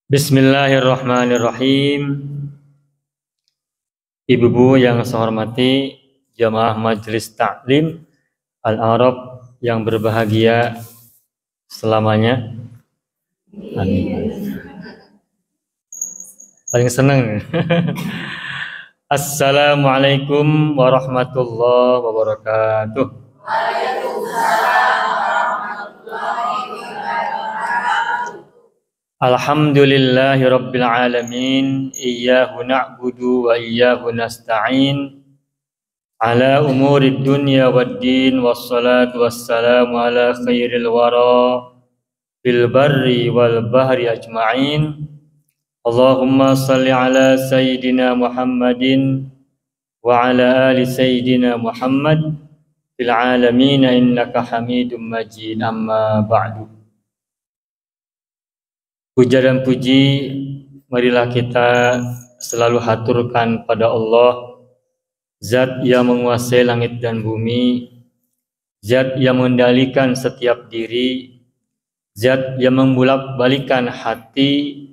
Bismillahirrahmanirrahim. Ibu-ibu yang saya hormati, jamaah Majelis Ta'lim Al-Arab yang berbahagia selamanya. Amin. Paling senang. Assalamualaikum warahmatullahi wabarakatuh. Alhamdulillahi rabbil alamin, iyyahu na'budu wa iyyahu nasta'in, ala umurid dunya waddin, wassalatu wassalamu ala khairil wara bil barri wal bahri ajma'in. Allahumma salli ala sayyidina Muhammadin wa ala ali sayyidina Muhammad fil alamin innaka hamidum majid, amma ba'du. Puja dan puji marilah kita selalu haturkan pada Allah, Zat yang menguasai langit dan bumi, Zat yang mengendalikan setiap diri, Zat yang membolak-balikan hati,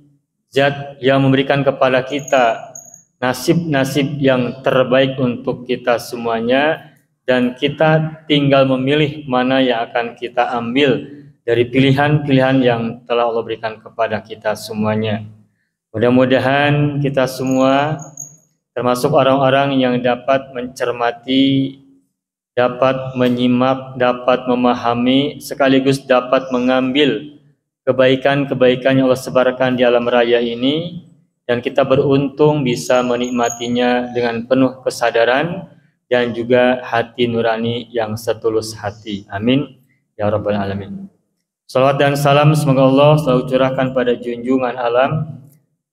Zat yang memberikan kepada kita nasib-nasib yang terbaik untuk kita semuanya, dan kita tinggal memilih mana yang akan kita ambil dari pilihan-pilihan yang telah Allah berikan kepada kita semuanya. Mudah-mudahan kita semua termasuk orang-orang yang dapat mencermati, dapat menyimak, dapat memahami, sekaligus dapat mengambil kebaikan-kebaikan yang Allah sebarkan di alam raya ini, dan kita beruntung bisa menikmatinya dengan penuh kesadaran dan juga hati nurani yang setulus hati. Amin ya rabbal alamin. Salawat dan salam semoga Allah selalu curahkan pada junjungan alam,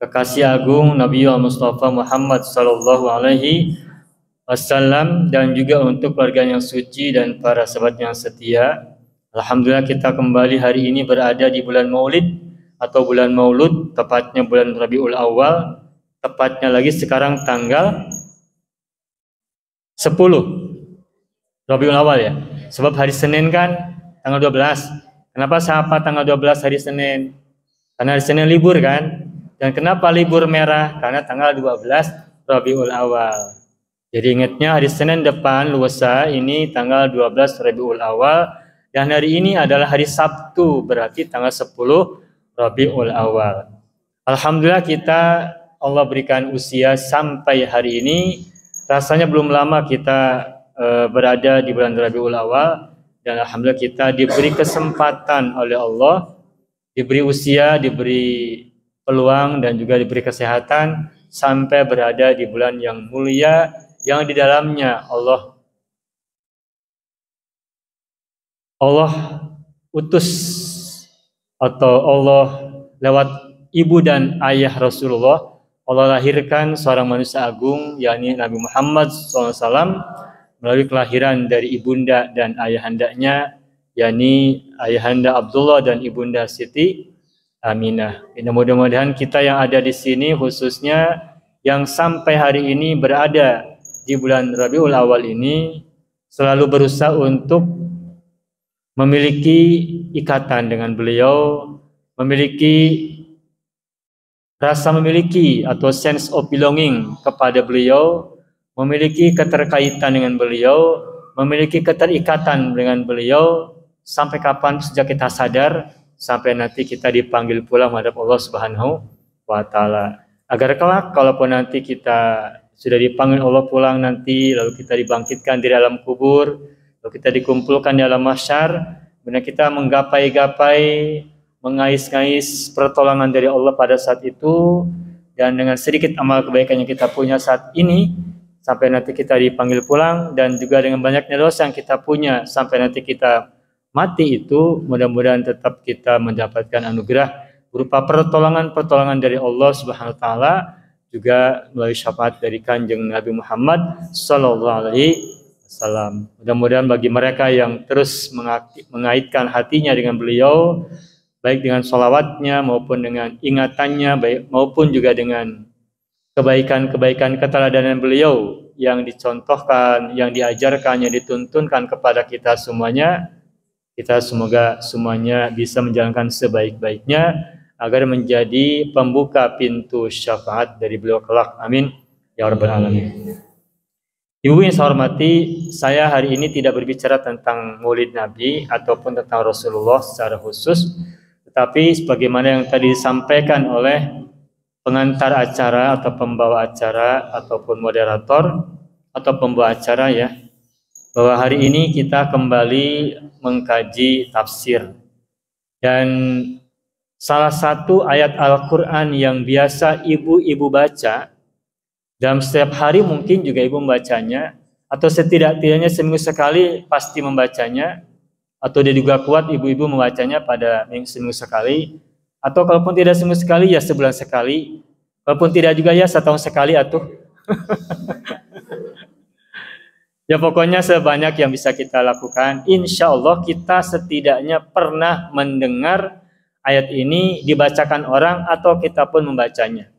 kekasih agung Nabi Mustafa Muhammad sallallahu alaihi wasallam, dan juga untuk keluarga yang suci dan para sahabat yang setia. Alhamdulillah kita kembali hari ini berada di bulan Maulid atau bulan Maulud, tepatnya bulan Rabiul Awal, tepatnya lagi sekarang tanggal 10 Rabiul Awal ya. Sebab hari Senin kan tanggal 12. Kenapa siapa tanggal 12 hari Senin? Karena hari Senin libur kan? Dan kenapa libur merah? Karena tanggal 12 Rabiul Awal. Jadi ingatnya hari Senin depan lusa ini tanggal 12 Rabiul Awal, dan hari ini adalah hari Sabtu, berarti tanggal 10 Rabiul Awal. Alhamdulillah kita Allah berikan usia sampai hari ini. Rasanya belum lama kita berada di bulan Rabiul Awal. Dan alhamdulillah kita diberi kesempatan oleh Allah, diberi usia, diberi peluang, dan juga diberi kesehatan sampai berada di bulan yang mulia, yang di dalamnya Allah utus atau Allah lewat ibu dan ayah Rasulullah, Allah lahirkan seorang manusia agung, yakni Nabi Muhammad SAW, melalui kelahiran dari ibunda dan ayahandanya, yakni ayahanda Abdullah dan ibunda Siti Aminah. Mudah-mudahan kita yang ada di sini, khususnya yang sampai hari ini berada di bulan Rabiul Awal ini, selalu berusaha untuk memiliki ikatan dengan beliau, memiliki rasa memiliki atau sense of belonging kepada beliau, memiliki keterkaitan dengan beliau, memiliki keterikatan dengan beliau, sampai kapan? Sejak kita sadar, sampai nanti kita dipanggil pulang menghadap Allah Subhanahu wa Ta'ala. Agar kelak, kalaupun nanti kita sudah dipanggil Allah pulang nanti, lalu kita dibangkitkan di dalam kubur, lalu kita dikumpulkan di alam mahsyar, benar kita menggapai-gapai, mengais-ngais pertolongan dari Allah pada saat itu, dan dengan sedikit amal kebaikan yang kita punya saat ini, sampai nanti kita dipanggil pulang, dan juga dengan banyaknya dosa yang kita punya sampai nanti kita mati itu, mudah-mudahan tetap kita mendapatkan anugerah berupa pertolongan-pertolongan dari Allah Subhanahu wa Ta'ala, juga melalui syafaat dari Kanjeng Nabi Muhammad sallallahu alaihi wasallam. Mudah-mudahan bagi mereka yang terus mengaitkan hatinya dengan beliau, baik dengan sholawatnya maupun dengan ingatannya, baik maupun juga dengan kebaikan-kebaikan keteladanan beliau yang dicontohkan, yang diajarkan, yang dituntunkan kepada kita semuanya, kita semoga semuanya bisa menjalankan sebaik-baiknya. agar menjadi pembuka pintu syafaat dari beliau kelak. Amin ya rabbal alamin. Ibu yang saya hormati, saya hari ini tidak berbicara tentang Maulid Nabi ataupun tentang Rasulullah secara khusus, tetapi sebagaimana yang tadi disampaikan oleh pengantar acara atau pembawa acara ataupun moderator atau pembawa acara ya, bahwa hari ini kita kembali mengkaji tafsir. Dan salah satu ayat Al-Quran yang biasa ibu-ibu baca dalam setiap hari, mungkin juga ibu membacanya, atau setidak-tidaknya seminggu sekali pasti membacanya, atau dia juga kuat ibu-ibu membacanya pada seminggu sekali, atau kalaupun tidak seminggu sekali ya sebulan sekali, kalaupun tidak juga ya setahun sekali atau ya pokoknya sebanyak yang bisa kita lakukan. Insya Allah kita setidaknya pernah mendengar ayat ini dibacakan orang atau kita pun membacanya.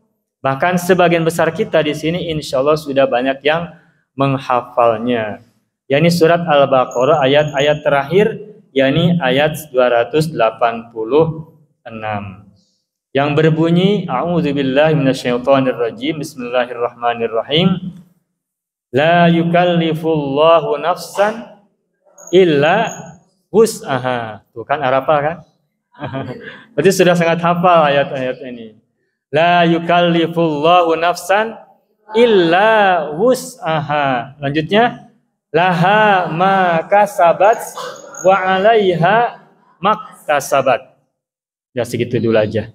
Bahkan sebagian besar kita di sini insya Allah sudah banyak yang menghafalnya. yakni surat Al-Baqarah ayat-ayat terakhir, yakni ayat 286 yang berbunyi a'udzubillahi minasyaitonirrajim, bismillahirrahmanirrahim, la yukallifullahu nafsan illa wus'aha. Tuh kan hafal kan? Berarti sudah sangat hafal ayat-ayat ini. La yukallifullahu nafsan illa wus'aha. Lanjutnya, laha ma kasabat wa 'alaiha maktasabat. Ya segitu dulu aja.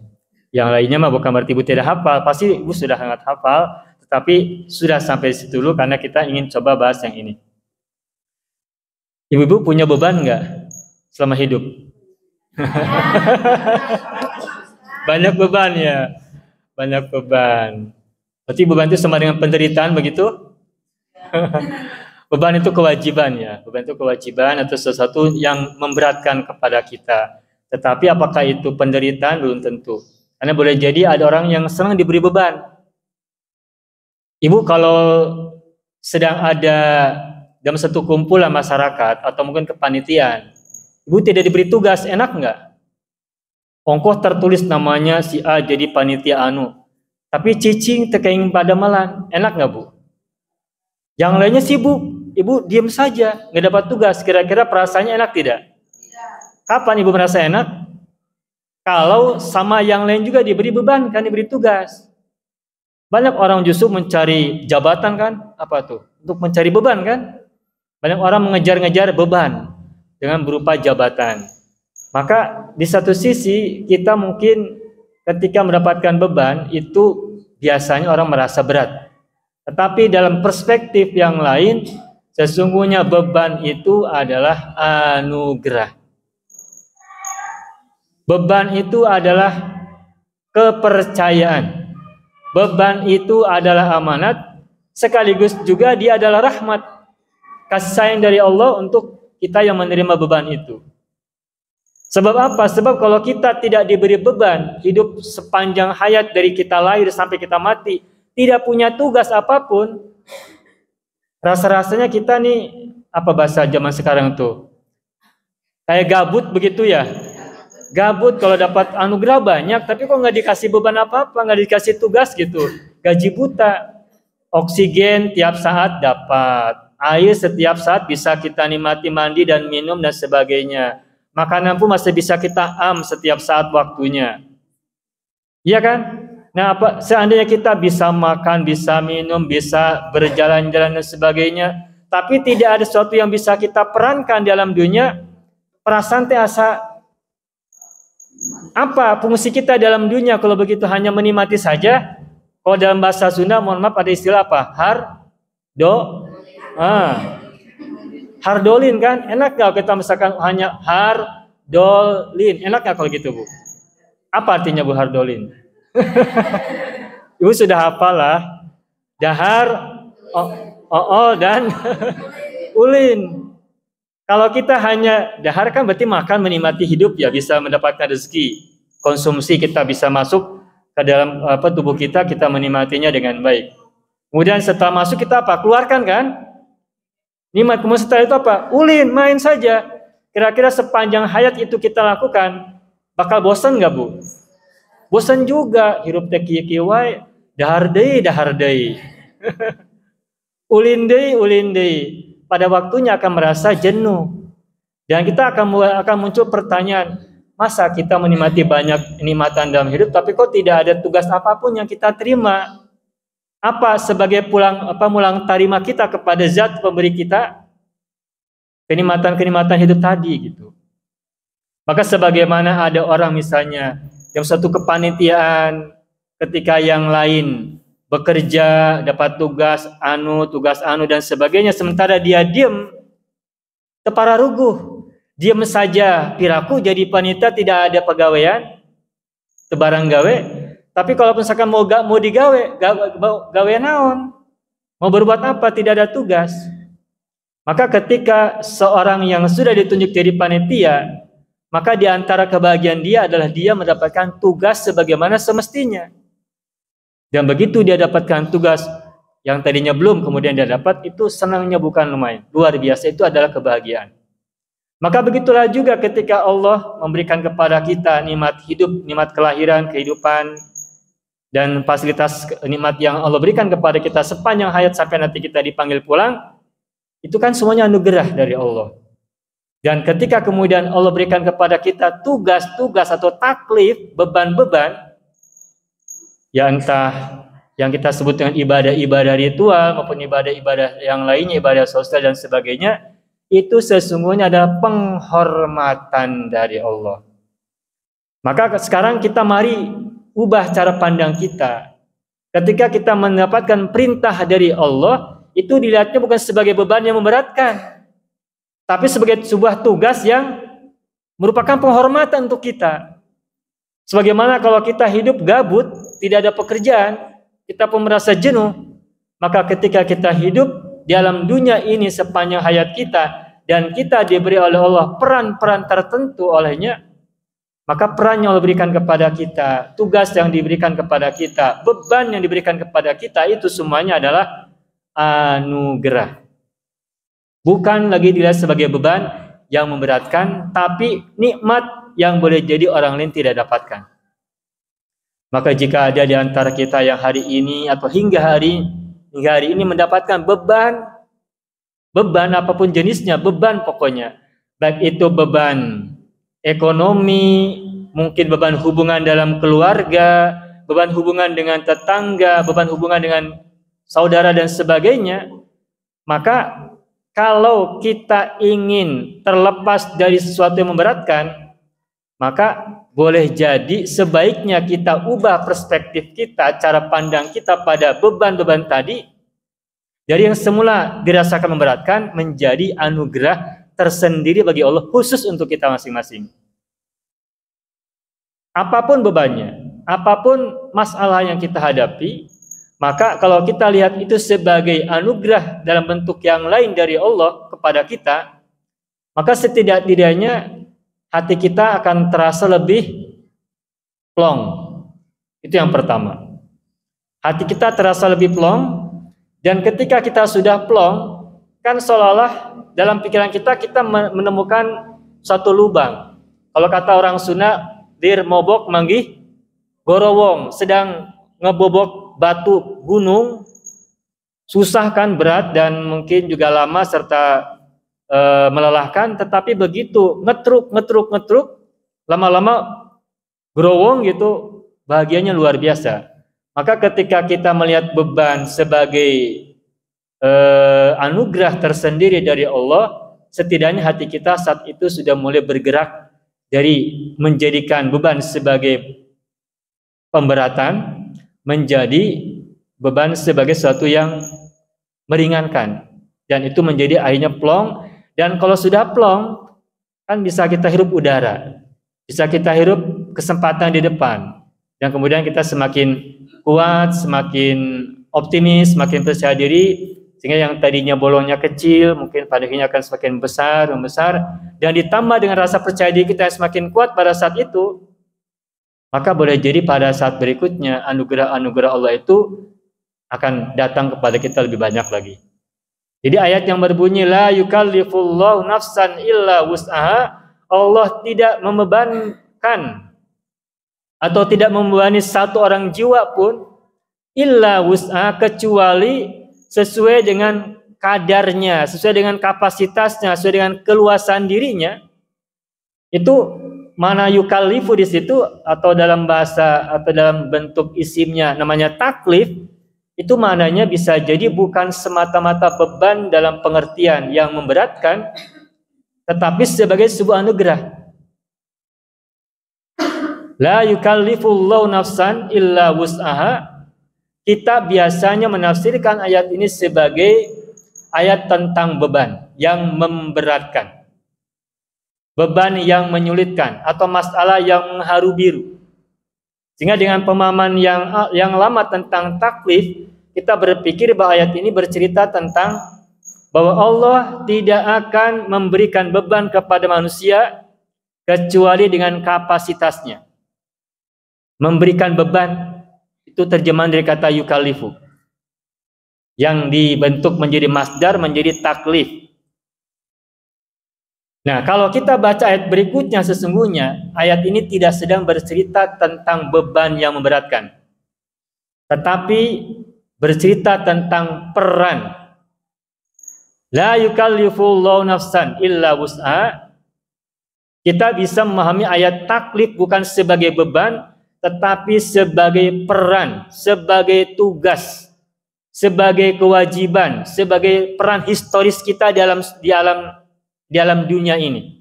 Yang lainnya mah bukan berarti ibu tidak hafal, pasti ibu sudah sangat hafal, tetapi sudah sampai situ dulu karena kita ingin coba bahas yang ini. Ibu-ibu punya beban enggak selama hidup? Banyak beban ya, banyak beban. Berarti beban itu sama dengan penderitaan begitu? Beban itu kewajiban ya, beban itu kewajiban atau sesuatu yang memberatkan kepada kita. Tetapi apakah itu penderitaan belum tentu. Karena boleh jadi ada orang yang senang diberi beban. Ibu kalau sedang ada dalam satu kumpulan masyarakat atau mungkin kepanitiaan, ibu tidak diberi tugas, enak enggak? Ongkoh tertulis namanya si A jadi panitia anu, tapi cicing tekeing pada malan, enak enggak bu? Yang lainnya sibuk, ibu diam saja, nggak dapat tugas. Kira-kira perasaannya enak tidak? Kapan ibu merasa enak? Kalau sama yang lain juga diberi beban, kan diberi tugas. Banyak orang justru mencari jabatan kan, apa tuh? Untuk mencari beban kan? Banyak orang mengejar-ngejar beban dengan berupa jabatan. Maka di satu sisi kita mungkin ketika mendapatkan beban itu biasanya orang merasa berat. Tetapi dalam perspektif yang lain, sesungguhnya beban itu adalah anugerah. Beban itu adalah kepercayaan. Beban itu adalah amanat, sekaligus juga dia adalah rahmat, kasih sayang dari Allah untuk kita yang menerima beban itu. Sebab apa? Sebab kalau kita tidak diberi beban, hidup sepanjang hayat dari kita lahir sampai kita mati, tidak punya tugas apapun, rasa-rasanya kita nih, apa bahasa zaman sekarang tuh? Kayak gabut begitu ya. Gabut kalau dapat anugerah banyak, tapi kok nggak dikasih beban apa-apa, nggak dikasih tugas gitu. Gaji buta. Oksigen tiap saat dapat. Air setiap saat bisa kita nikmati mandi dan minum dan sebagainya. Makanan pun masih bisa kita setiap saat waktunya. Iya kan? Nah, seandainya kita bisa makan, bisa minum, bisa berjalan-jalan dan sebagainya, tapi tidak ada sesuatu yang bisa kita perankan dalam dunia, perasaan asa apa fungsi kita dalam dunia kalau begitu hanya menikmati saja? Kalau dalam bahasa Sunda, mohon maaf ada istilah apa? Hardolin kan? Enak gak kita misalkan hanya hardolin? Enak gak kalau gitu bu? Apa artinya bu hardolin? Ibu sudah hafal lah. Dahar, dan ulin. Kalau kita hanya dahar kan berarti makan menikmati hidup ya, bisa mendapatkan rezeki. Konsumsi kita bisa masuk ke dalam tubuh kita, kita menikmatinya dengan baik. Kemudian setelah masuk kita apa? Keluarkan kan? Nikmat. Kemudian setelah itu apa? Ulin, main saja. Kira-kira sepanjang hayat itu kita lakukan, bakal bosan nggak bu? bosan juga hirup teh kieu wae, dahar deui. Ulin deui. Pada waktunya akan merasa jenuh. Dan kita akan muncul pertanyaan, masa kita menikmati banyak nikmatan dalam hidup tapi kok tidak ada tugas apapun yang kita terima? Apa sebagai mulang tarima kita kepada zat pemberi kita kenikmatan hidup tadi gitu. Maka sebagaimana ada orang misalnya yang satu kepanitiaan ketika yang lain bekerja dapat tugas anu dan sebagainya, sementara dia diam tepara ruguh, diam saja piraku jadi panitia tidak ada pegawaian tebarang gawe. Tapi kalau misalkan mau digawe, gawe naon? Mau berbuat apa? Tidak ada tugas. Maka ketika seorang yang sudah ditunjuk jadi panitia, maka di antara kebahagiaan dia adalah dia mendapatkan tugas sebagaimana semestinya. Dan begitu dia dapatkan tugas yang tadinya belum, kemudian dia dapat, itu senangnya bukan lumayan. Luar biasa, itu adalah kebahagiaan. Maka begitulah juga ketika Allah memberikan kepada kita nikmat hidup, nikmat kelahiran, kehidupan, dan fasilitas nikmat yang Allah berikan kepada kita sepanjang hayat sampai nanti kita dipanggil pulang, itu kan semuanya anugerah dari Allah. Dan ketika kemudian Allah berikan kepada kita tugas-tugas atau taklif, beban-beban, ya entah yang kita sebut dengan ibadah-ibadah ritual maupun ibadah-ibadah yang lainnya, ibadah sosial dan sebagainya, itu sesungguhnya adalah penghormatan dari Allah. Maka sekarang kita mari ubah cara pandang kita. Ketika kita mendapatkan perintah dari Allah, itu dilihatnya bukan sebagai beban yang memberatkan, tapi sebagai sebuah tugas yang merupakan penghormatan untuk kita. Sebagaimana kalau kita hidup gabut, tidak ada pekerjaan, kita pun merasa jenuh, maka ketika kita hidup di alam dunia ini sepanjang hayat kita, dan kita diberi oleh Allah peran-peran tertentu olehnya, maka peran yang Allah berikan kepada kita, tugas yang diberikan kepada kita, beban yang diberikan kepada kita, itu semuanya adalah anugerah. Bukan lagi dilihat sebagai beban yang memberatkan, tapi nikmat yang boleh jadi orang lain tidak dapatkan. Maka jika ada di antara kita yang hari ini atau hingga hari ini mendapatkan beban apapun jenisnya, beban pokoknya, baik itu beban ekonomi, mungkin beban hubungan dalam keluarga, beban hubungan dengan tetangga, beban hubungan dengan saudara dan sebagainya, maka kalau kita ingin terlepas dari sesuatu yang memberatkan, maka boleh jadi sebaiknya kita ubah perspektif kita, cara pandang kita pada beban-beban tadi, dari yang semula dirasakan memberatkan menjadi anugerah tersendiri bagi Allah, khusus untuk kita masing-masing. Apapun bebannya, apapun masalah yang kita hadapi, maka kalau kita lihat itu sebagai anugerah dalam bentuk yang lain dari Allah kepada kita, maka setidak-tidaknya hati kita akan terasa lebih plong. Itu yang pertama. Hati kita terasa lebih plong, dan ketika kita sudah plong, kan seolah-olah dalam pikiran kita menemukan satu lubang. Kalau kata orang Sunda, dir mobok manggih gorowong, sedang ngebobok batu gunung, susah kan, berat dan mungkin juga lama serta melelahkan, tetapi begitu ngetruk, lama-lama growong gitu, bahagianya luar biasa. Maka ketika kita melihat beban sebagai anugerah tersendiri dari Allah, setidaknya hati kita saat itu sudah mulai bergerak dari menjadikan beban sebagai pemberatan menjadi beban sebagai sesuatu yang meringankan, dan itu menjadi akhirnya plong. Dan kalau sudah plong, kan bisa kita hirup udara, bisa kita hirup kesempatan di depan, dan kemudian kita semakin kuat, semakin optimis, semakin percaya diri, sehingga yang tadinya bolongnya kecil mungkin pada akhirnya akan semakin membesar, dan ditambah dengan rasa percaya diri kita yang semakin kuat pada saat itu, maka boleh jadi pada saat berikutnya anugerah Allah itu akan datang kepada kita lebih banyak lagi. Jadi ayat yang berbunyi la yukallifullahu nafsan illa wus'aha, Allah tidak membebankan atau tidak membebani satu orang jiwa pun illa wus'a, kecuali sesuai dengan kadarnya, sesuai dengan kapasitasnya, sesuai dengan keluasan dirinya. Itu mana yukallifu di situ, atau dalam bahasa atau dalam bentuk isimnya namanya taklif, itu maknanya bisa jadi bukan semata-mata beban dalam pengertian yang memberatkan, tetapi sebagai sebuah anugerah. La yukallifullahu nafsan illa wus'aha. Kita biasanya menafsirkan ayat ini sebagai ayat tentang beban yang memberatkan, beban yang menyulitkan, atau masalah yang mengharu biru. Sehingga dengan pemahaman yang lama tentang taklif, kita berpikir bahwa ayat ini bercerita tentang bahwa Allah tidak akan memberikan beban kepada manusia kecuali dengan kapasitasnya. Memberikan beban itu terjemahan dari kata yukallifu, yang dibentuk menjadi masdar menjadi taklif. Nah, kalau kita baca ayat berikutnya, sesungguhnya ayat ini tidak sedang bercerita tentang beban yang memberatkan, tetapi bercerita tentang peran. La yukallifullahu nafsan illa wus'aha. Kita bisa memahami ayat taklif bukan sebagai beban, tetapi sebagai peran, sebagai tugas, sebagai kewajiban, sebagai peran historis kita di alam dunia ini.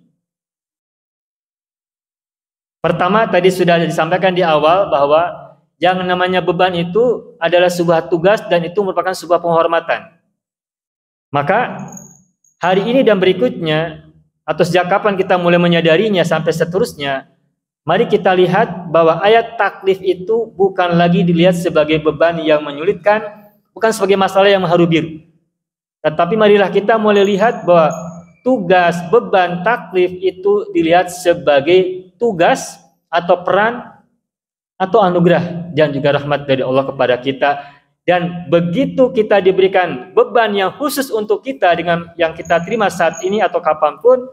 Pertama, tadi sudah disampaikan di awal bahwa yang namanya beban itu adalah sebuah tugas dan itu merupakan sebuah penghormatan. Maka hari ini dan berikutnya, atau sejak kapan kita mulai menyadarinya sampai seterusnya, mari kita lihat bahwa ayat taklif itu bukan lagi dilihat sebagai beban yang menyulitkan, bukan sebagai masalah yang mengharu biru. Tetapi marilah kita mulai lihat bahwa tugas, beban, taklif itu dilihat sebagai tugas atau peran atau anugerah dan juga rahmat dari Allah kepada kita. Dan begitu kita diberikan beban yang khusus untuk kita dengan yang kita terima saat ini atau kapanpun,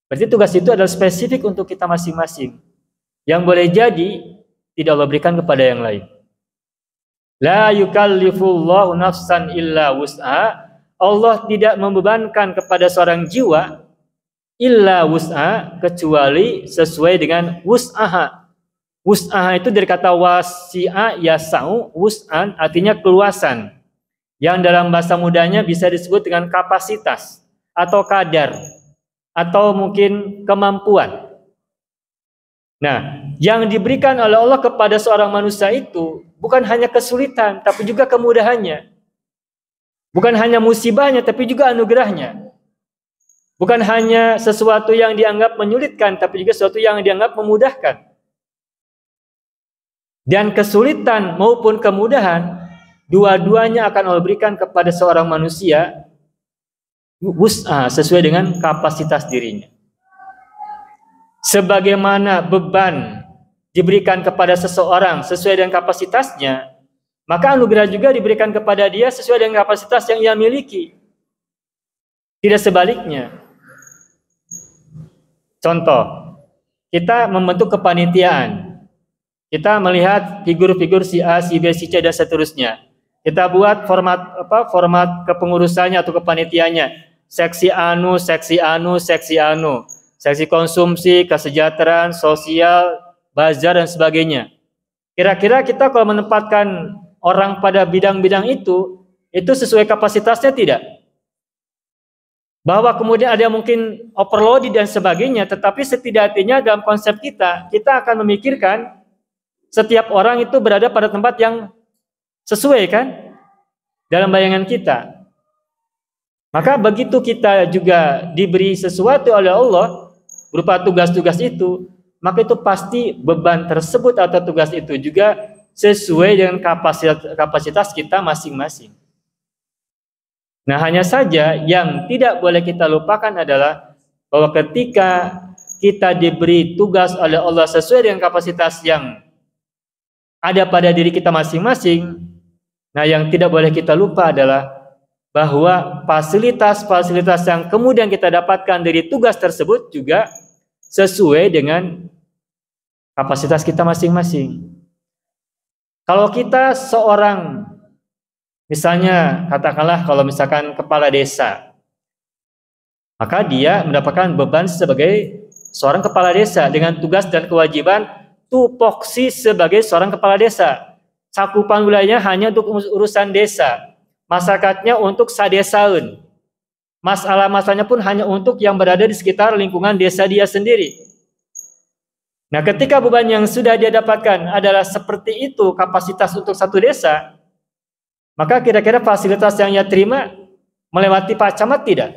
berarti tugas itu adalah spesifik untuk kita masing-masing, yang boleh jadi tidak Allah berikan kepada yang lain. La yukallifullahu nafsan illa wus'aha. Allah tidak membebankan kepada seorang jiwa illa wus'aha, kecuali sesuai dengan wus'aha. Wus'aha itu dari kata wasi'a yasa'u, wus'an artinya keluasan, yang dalam bahasa mudanya bisa disebut dengan kapasitas atau kadar atau mungkin kemampuan. Nah, yang diberikan oleh Allah kepada seorang manusia itu bukan hanya kesulitan, tapi juga kemudahannya. Bukan hanya musibahnya, tapi juga anugerahnya. Bukan hanya sesuatu yang dianggap menyulitkan, tapi juga sesuatu yang dianggap memudahkan. Dan kesulitan maupun kemudahan, dua-duanya akan Allah berikan kepada seorang manusia wus'ah, sesuai dengan kapasitas dirinya. Sebagaimana beban diberikan kepada seseorang sesuai dengan kapasitasnya, maka anugerah juga diberikan kepada dia sesuai dengan kapasitas yang ia miliki. Tidak sebaliknya. Contoh, kita membentuk kepanitiaan. Kita melihat figur-figur si A, si B, si C dan seterusnya. Kita buat format kepengurusannya atau kepanitianya. Seksi anu, seksi anu, seksi anu. Seksi konsumsi, kesejahteraan, sosial, bazar dan sebagainya. Kira-kira kita kalau menempatkan orang pada bidang-bidang itu sesuai kapasitasnya tidak? Bahwa kemudian ada mungkin overload dan sebagainya, tetapi setidaknya dalam konsep kita akan memikirkan setiap orang itu berada pada tempat yang sesuai kan dalam bayangan kita. Maka begitu kita juga diberi sesuatu oleh Allah berupa tugas-tugas itu, maka itu pasti beban tersebut atau tugas itu juga sesuai dengan kapasitas kita masing-masing. Nah, hanya saja yang tidak boleh kita lupakan adalah bahwa ketika kita diberi tugas oleh Allah sesuai dengan kapasitas yang ada pada diri kita masing-masing, nah yang tidak boleh kita lupa adalah bahwa fasilitas-fasilitas yang kemudian kita dapatkan dari tugas tersebut juga sesuai dengan kapasitas kita masing-masing. Kalau kita seorang, misalnya katakanlah kalau misalkan kepala desa, maka dia mendapatkan beban sebagai seorang kepala desa dengan tugas dan kewajiban tupoksi sebagai seorang kepala desa. Cakupan wilayahnya hanya untuk urusan desa, masyarakatnya untuk sadesaun. Masalah-masalahnya pun hanya untuk yang berada di sekitar lingkungan desa dia sendiri. Nah, ketika beban yang sudah dia dapatkan adalah seperti itu kapasitas untuk satu desa, maka kira-kira fasilitas yang ia terima melewati Pak Camat tidak?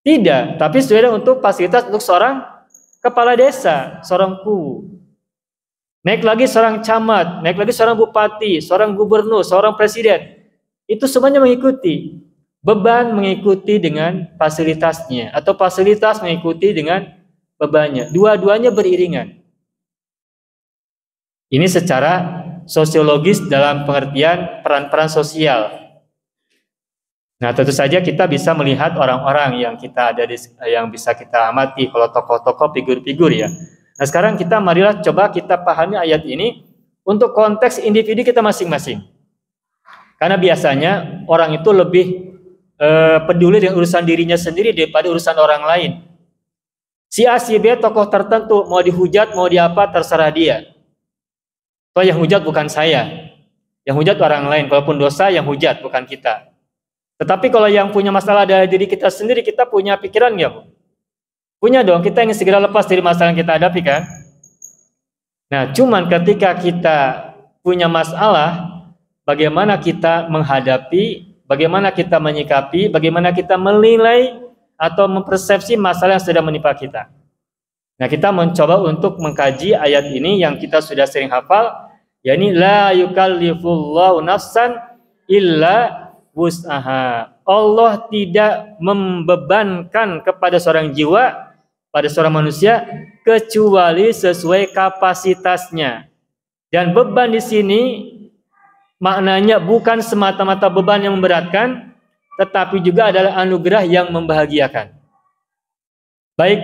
Tidak, tapi sudah untuk fasilitas untuk seorang kepala desa, seorang ku. Naik lagi seorang camat, naik lagi seorang bupati, seorang gubernur, seorang presiden. Itu semuanya mengikuti. Beban mengikuti dengan fasilitasnya atau fasilitas mengikuti dengan bebannya. Dua-duanya beriringan. Ini secara sosiologis dalam pengertian peran-peran sosial. Nah, tentu saja kita bisa melihat orang-orang yang yang bisa kita amati kalau tokoh-tokoh figur-figur ya. Nah, sekarang marilah coba kita pahami ayat ini untuk konteks individu kita masing-masing. Karena biasanya orang itu lebih peduli dengan urusan dirinya sendiri daripada urusan orang lain. Si A, si B tokoh tertentu mau dihujat, mau diapa terserah dia. Toh yang hujat bukan saya, yang hujat orang lain. Kalaupun dosa yang hujat bukan kita. Tetapi kalau yang punya masalah dari diri kita sendiri, kita punya pikiran nggak? Punya dong. Kita ingin segera lepas dari masalah yang kita hadapi kan? Nah, cuman ketika kita punya masalah, bagaimana kita menghadapi, bagaimana kita menyikapi, bagaimana kita menilai atau mempersepsi masalah yang sedang menimpa kita. Nah, kita mencoba untuk mengkaji ayat ini yang kita sudah sering hafal, yakni la yukallifullahu nafsan illa wus'aha. Allah tidak membebankan kepada seorang jiwa, pada seorang manusia kecuali sesuai kapasitasnya. Dan beban di sini maknanya bukan semata-mata beban yang memberatkan, tetapi juga adalah anugerah yang membahagiakan. Baik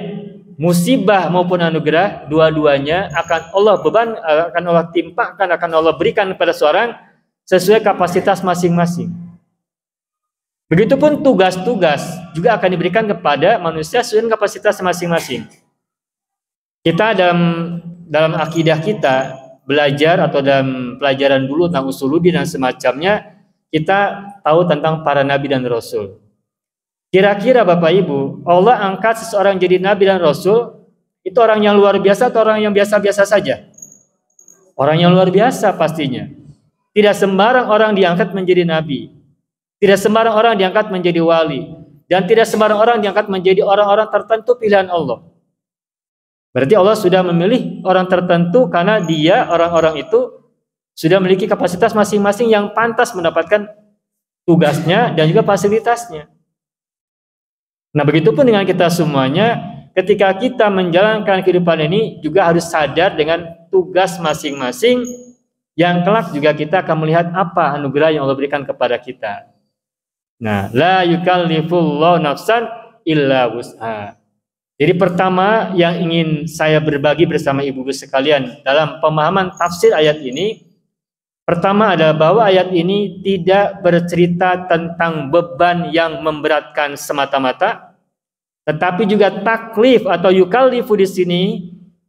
musibah maupun anugerah, dua-duanya akan Allah timpakan, akan Allah berikan kepada seorang sesuai kapasitas masing-masing. Begitupun tugas-tugas juga akan diberikan kepada manusia sesuai dengan kapasitas masing-masing. Kita dalam akidah kita belajar atau dalam pelajaran dulu tentang usuluddin dan semacamnya, kita tahu tentang para nabi dan rasul. Kira-kira Bapak Ibu, Allah angkat seseorang jadi nabi dan rasul, itu orang yang luar biasa atau orang yang biasa-biasa saja? Orang yang luar biasa pastinya. Tidak sembarang orang diangkat menjadi nabi. Tidak sembarang orang diangkat menjadi wali. Dan tidak sembarang orang diangkat menjadi orang-orang tertentu pilihan Allah. Berarti Allah sudah memilih orang tertentu karena dia, orang-orang itu sudah memiliki kapasitas masing-masing yang pantas mendapatkan tugasnya dan juga fasilitasnya. Nah, begitupun dengan kita semuanya, ketika kita menjalankan kehidupan ini juga harus sadar dengan tugas masing-masing yang kelak juga kita akan melihat apa anugerah yang Allah berikan kepada kita. Nah, la yukallifullahu nafsan illa wus'aha. Jadi pertama yang ingin saya berbagi bersama ibu-ibu sekalian dalam pemahaman tafsir ayat ini, pertama adalah bahwa ayat ini tidak bercerita tentang beban yang memberatkan semata-mata, tetapi juga taklif atau yukallifu di sini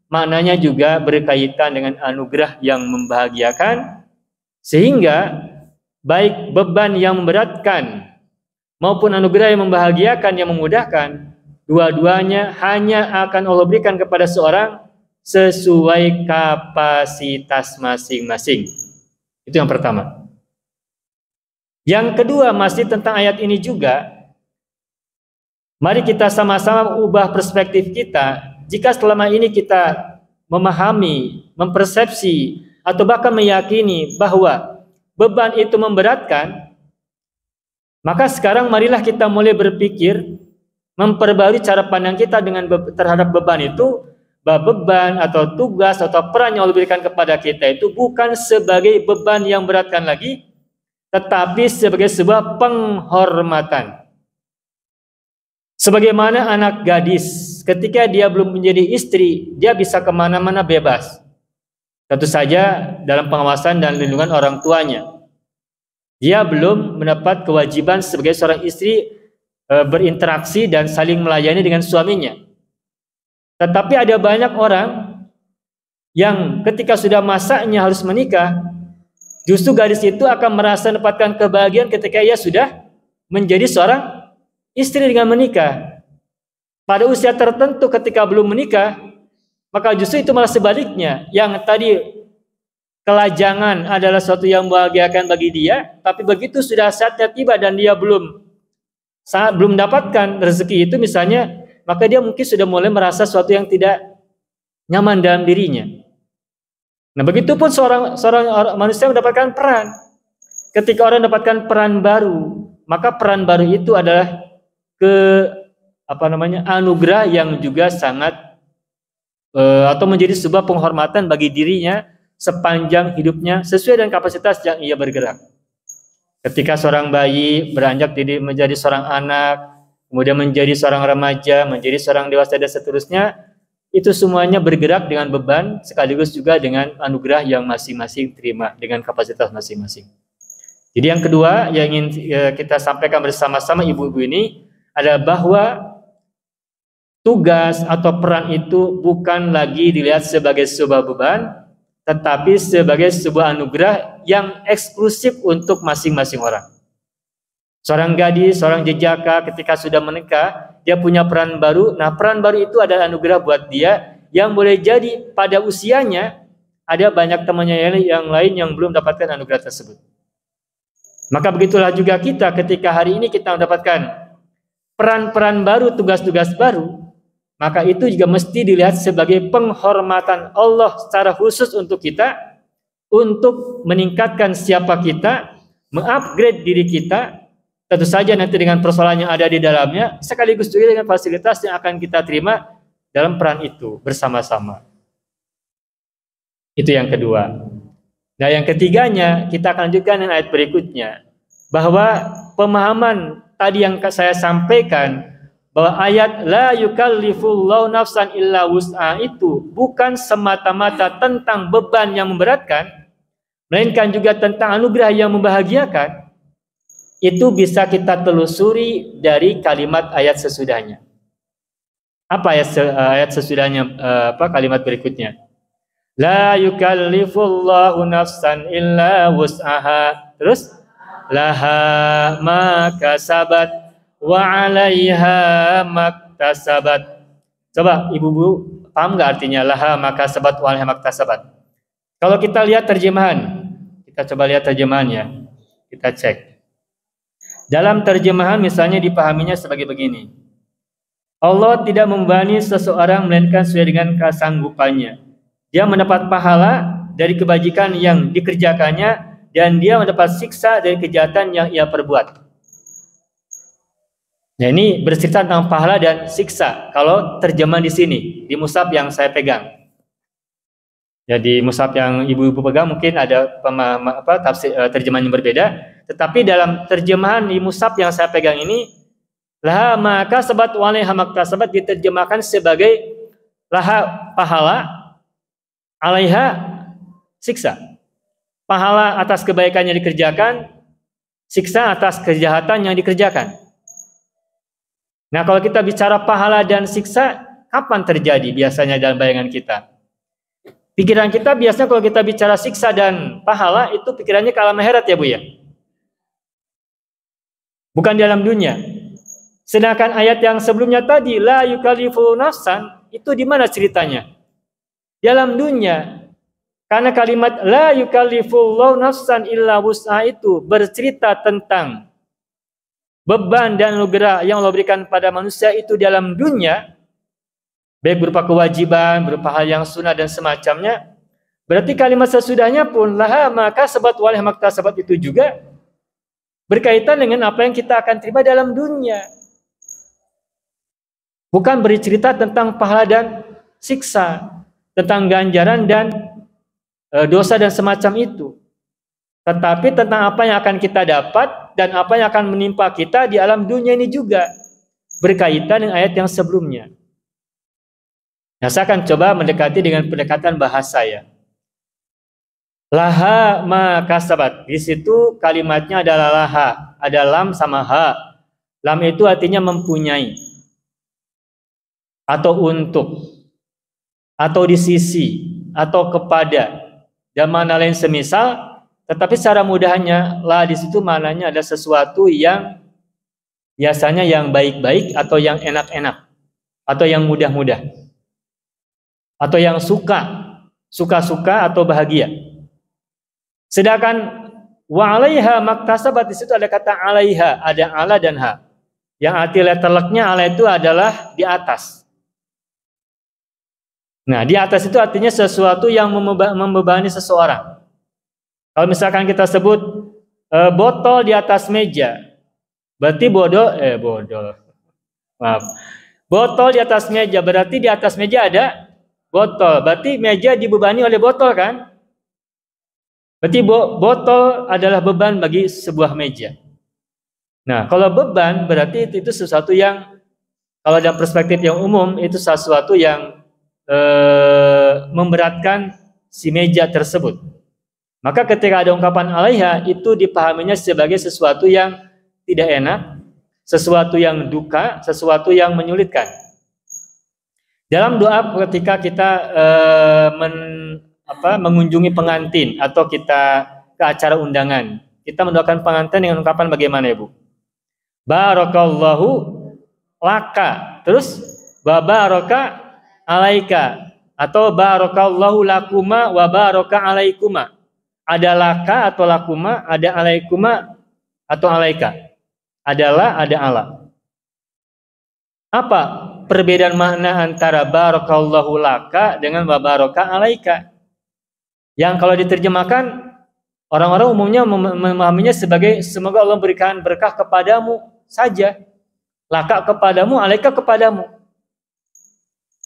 maknanya juga berkaitan dengan anugerah yang membahagiakan, sehingga baik beban yang memberatkan maupun anugerah yang membahagiakan, yang memudahkan, dua-duanya hanya akan Allah berikan kepada seorang sesuai kapasitas masing-masing. Itu yang pertama. Yang kedua masih tentang ayat ini juga. Mari kita sama-sama ubah perspektif kita. Jika selama ini kita memahami, mempersepsi, atau bahkan meyakini bahwa beban itu memberatkan, maka sekarang marilah kita mulai berpikir, memperbarui cara pandang kita terhadap beban itu, bahwa beban atau tugas atau peran yang Allah berikan kepada kita itu bukan sebagai beban yang beratkan lagi, tetapi sebagai sebuah penghormatan. Sebagaimana anak gadis ketika dia belum menjadi istri, dia bisa kemana-mana bebas. Tentu saja dalam pengawasan dan lindungan orang tuanya. Dia belum mendapat kewajiban sebagai seorang istri berinteraksi dan saling melayani dengan suaminya. Tetapi ada banyak orang yang ketika sudah masanya harus menikah, justru gadis itu akan merasa mendapatkan kebahagiaan ketika ia sudah menjadi seorang istri dengan menikah. Pada usia tertentu ketika belum menikah, maka justru itu malah sebaliknya. Yang tadi kelajangan adalah sesuatu yang membahagiakan bagi dia, tapi begitu sudah saatnya tiba dan dia belum mendapatkan rezeki itu misalnya, maka dia mungkin sudah mulai merasa sesuatu yang tidak nyaman dalam dirinya. Nah, begitupun seorang manusia mendapatkan peran. Ketika orang mendapatkan peran baru, maka peran baru itu adalah anugerah yang juga sangat atau menjadi sebuah penghormatan bagi dirinya sepanjang hidupnya sesuai dengan kapasitas yang ia bergerak. Ketika seorang bayi beranjak menjadi seorang anak, kemudian menjadi seorang remaja, menjadi seorang dewasa dan seterusnya, itu semuanya bergerak dengan beban sekaligus juga dengan anugerah yang masing-masing terima dengan kapasitas masing-masing. Jadi yang kedua yang ingin kita sampaikan bersama-sama ibu-ibu ini adalah bahwa tugas atau peran itu bukan lagi dilihat sebagai sebuah beban, tetapi sebagai sebuah anugerah yang eksklusif untuk masing-masing orang. Seorang gadis, seorang jejaka ketika sudah menikah, dia punya peran baru. Nah, peran baru itu adalah anugerah buat dia yang boleh jadi pada usianya ada banyak temannya yang lain yang belum mendapatkan anugerah tersebut. Maka begitulah juga kita ketika hari ini kita mendapatkan peran-peran baru, tugas-tugas baru, maka itu juga mesti dilihat sebagai penghormatan Allah secara khusus untuk kita, untuk meningkatkan siapa kita, mengupgrade diri kita, tentu saja nanti dengan persoalan yang ada di dalamnya, sekaligus juga dengan fasilitas yang akan kita terima dalam peran itu bersama-sama. Itu yang kedua. Nah, yang ketiganya kita akan lanjutkan dengan ayat berikutnya, bahwa pemahaman tadi yang saya sampaikan, bahwa ayat la yukallifullahu nafsan illa wus'aha itu bukan semata-mata tentang beban yang memberatkan, melainkan juga tentang anugerah yang membahagiakan. Itu bisa kita telusuri dari kalimat ayat sesudahnya. Apa ayat sesudahnya? Kalimat berikutnya? La yukallifullahu nafsan illa wus'aha. Terus laha ma kasabat wa 'alaiha maktasabat. Coba ibu-ibu paham nggak artinya laha makasabat wa 'alaiha maktasabat? Kalau kita lihat terjemahan, kita coba lihat terjemahannya. Kita cek. Dalam terjemahan misalnya dipahaminya sebagai begini. Allah tidak membebani seseorang melainkan sesuai dengan kesanggupannya. Dia mendapat pahala dari kebajikan yang dikerjakannya dan dia mendapat siksa dari kejahatan yang ia perbuat. Nah, ini bercerita tentang pahala dan siksa. Kalau terjemahan di sini, di mushaf yang saya pegang. Jadi mushaf yang ibu-ibu pegang mungkin ada terjemahan yang berbeda. Tetapi dalam terjemahan di mushaf yang saya pegang ini, laha maka sabat wa 'alaiha maktasabat diterjemahkan sebagai laha pahala, 'alaiha siksa. Pahala atas kebaikan yang dikerjakan, siksa atas kejahatan yang dikerjakan. Nah, kalau kita bicara pahala dan siksa, kapan terjadi biasanya dalam bayangan kita? Pikiran kita biasanya kalau kita bicara siksa dan pahala, itu pikirannya ke alam akhirat ya Bu ya? Bukan di alam dunia. Sedangkan ayat yang sebelumnya tadi, la yukallifu nafsan, itu di mana ceritanya? Di alam dunia. Karena kalimat la yukallifullahu nafsan illa wus'aha itu bercerita tentang beban dan anugerah yang Allah berikan pada manusia itu di alam dunia, baik berupa kewajiban, berupa hal yang sunnah dan semacamnya. Berarti kalimat sesudahnya pun laha maka sabat wa 'alaiha maktasabat itu juga berkaitan dengan apa yang kita akan terima dalam dunia. Bukan bercerita tentang pahala dan siksa, tentang ganjaran dan dosa dan semacam itu. Tetapi tentang apa yang akan kita dapat dan apa yang akan menimpa kita di alam dunia ini juga berkaitan dengan ayat yang sebelumnya. Nah, saya akan coba mendekati dengan pendekatan bahasa ya. Laha ma kasabat. Di situ kalimatnya adalah laha, ada lam sama ha. Lam itu artinya mempunyai atau untuk atau di sisi atau kepada dan mana lain semisal, tetapi secara mudahnya lah di situ maknanya ada sesuatu yang biasanya yang baik-baik atau yang enak-enak atau yang mudah-mudah atau yang suka-suka atau bahagia. Sedangkan wa 'alaiha maktasabat di situ ada kata 'alaiha, ada ala dan ha. Yang arti letterleknya ala itu adalah di atas. Nah, di atas itu artinya sesuatu yang membebani seseorang. Kalau misalkan kita sebut botol di atas meja, berarti maaf. Botol di atas meja, berarti di atas meja ada botol. Berarti meja dibebani oleh botol kan? Berarti botol adalah beban bagi sebuah meja. Nah, kalau beban berarti itu sesuatu yang, kalau dalam perspektif yang umum, itu sesuatu yang memberatkan si meja tersebut. Maka ketika ada ungkapan 'alaiha, itu dipahaminya sebagai sesuatu yang tidak enak, sesuatu yang duka, sesuatu yang menyulitkan. Dalam doa ketika kita mengunjungi pengantin atau kita ke acara undangan, kita mendoakan pengantin dengan ungkapan bagaimana, Ibu? Barakallahu laka, terus wa baraka alaika, atau barakallahu lakuma wa baraka alaikuma. Ada laka atau lakuma, ada alaikuma atau alaika. Adalah, ada ala. Apa perbedaan makna antara barakallahu laka dengan wa baraka alaika? Yang kalau diterjemahkan, orang-orang umumnya memahaminya sebagai semoga Allah berikan berkah kepadamu saja. Laka kepadamu, alaika kepadamu.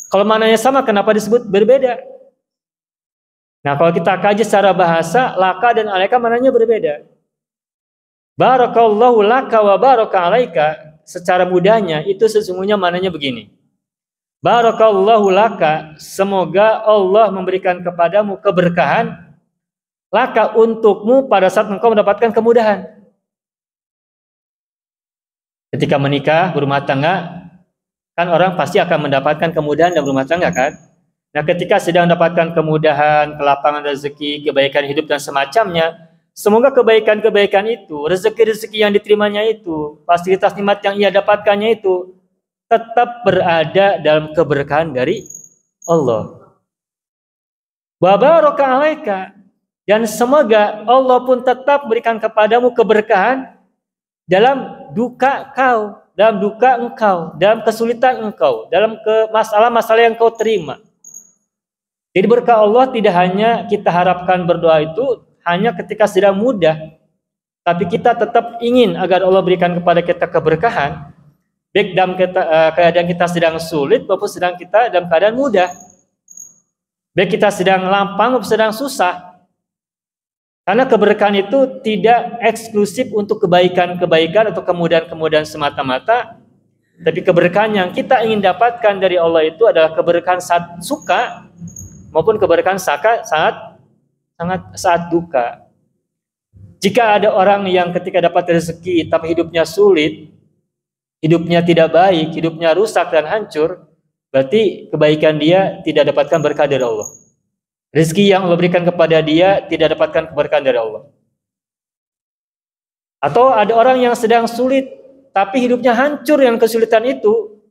Kalau maknanya sama, kenapa disebut berbeda? Nah, kalau kita kaji secara bahasa, laka dan alaika maknanya berbeda. Barakallahu laka wa baraka alaika, secara mudahnya itu sesungguhnya maknanya begini. Barakallahu laka, semoga Allah memberikan kepadamu keberkahan, laka untukmu pada saat engkau mendapatkan kemudahan. Ketika menikah, berumah tangga, kan orang pasti akan mendapatkan kemudahan dalam rumah tangga kan. Nah, ketika sedang mendapatkan kemudahan, kelapangan rezeki, kebaikan hidup dan semacamnya, semoga kebaikan-kebaikan itu, rezeki-rezeki yang diterimanya itu, fasilitas nikmat yang ia dapatkannya itu tetap berada dalam keberkahan dari Allah. Wa baraka alaika, dan semoga Allah pun tetap berikan kepadamu keberkahan dalam duka kau, dalam duka engkau, dalam kesulitan engkau, dalam masalah-masalah yang kau terima. Jadi berkah Allah tidak hanya kita harapkan berdoa itu hanya ketika sedang mudah, tapi kita tetap ingin agar Allah berikan kepada kita keberkahan, baik dalam keadaan kita sedang sulit maupun sedang kita dalam keadaan mudah, baik kita sedang lapang maupun sedang susah. Karena keberkahan itu tidak eksklusif untuk kebaikan-kebaikan atau kemudahan-kemudahan semata-mata, tapi keberkahan yang kita ingin dapatkan dari Allah itu adalah keberkahan saat suka maupun keberkahan saat duka. Jika ada orang yang ketika dapat rezeki tapi hidupnya sulit, hidupnya tidak baik, hidupnya rusak dan hancur, berarti kebaikan dia tidak dapatkan berkah dari Allah. Rezeki yang Allah berikan kepada dia tidak dapatkan keberkahan dari Allah. Atau ada orang yang sedang sulit tapi hidupnya hancur dengan kesulitan itu,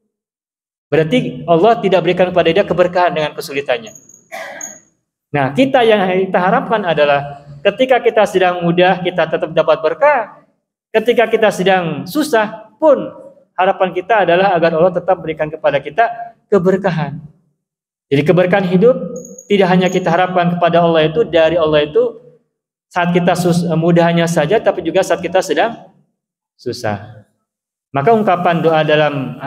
berarti Allah tidak berikan kepada dia keberkahan dengan kesulitannya. Nah, kita yang kita harapkan adalah ketika kita sedang mudah kita tetap dapat berkah. Ketika kita sedang susah pun harapan kita adalah agar Allah tetap berikan kepada kita keberkahan. Jadi keberkahan hidup tidak hanya kita harapkan kepada Allah itu, dari Allah itu saat kita mudahnya saja, tapi juga saat kita sedang susah. Maka ungkapan doa dalam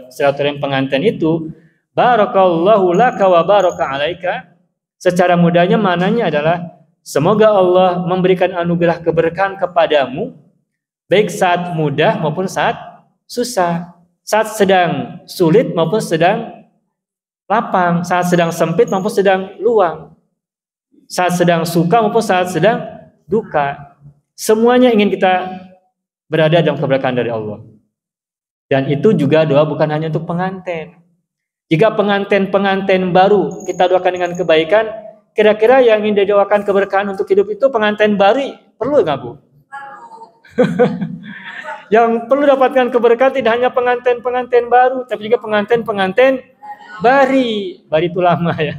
silaturahim pengantin itu, barakallahu laka wa baraka alaika, secara mudahnya maknanya adalah semoga Allah memberikan anugerah keberkahan kepadamu, baik saat mudah maupun saat susah. Saat sedang sulit maupun sedang lapang, saat sedang sempit maupun sedang luang, saat sedang suka maupun saat sedang duka. Semuanya ingin kita berada dalam keberkahan dari Allah. Dan itu juga doa bukan hanya untuk pengantin. Jika pengantin baru kita doakan dengan kebaikan, kira-kira yang ingin didoakan keberkahan untuk hidup itu pengantin baru perlu nggak, Bu? Yang perlu dapatkan keberkahan tidak hanya pengantin baru, tapi juga pengantin bari itu lama ya.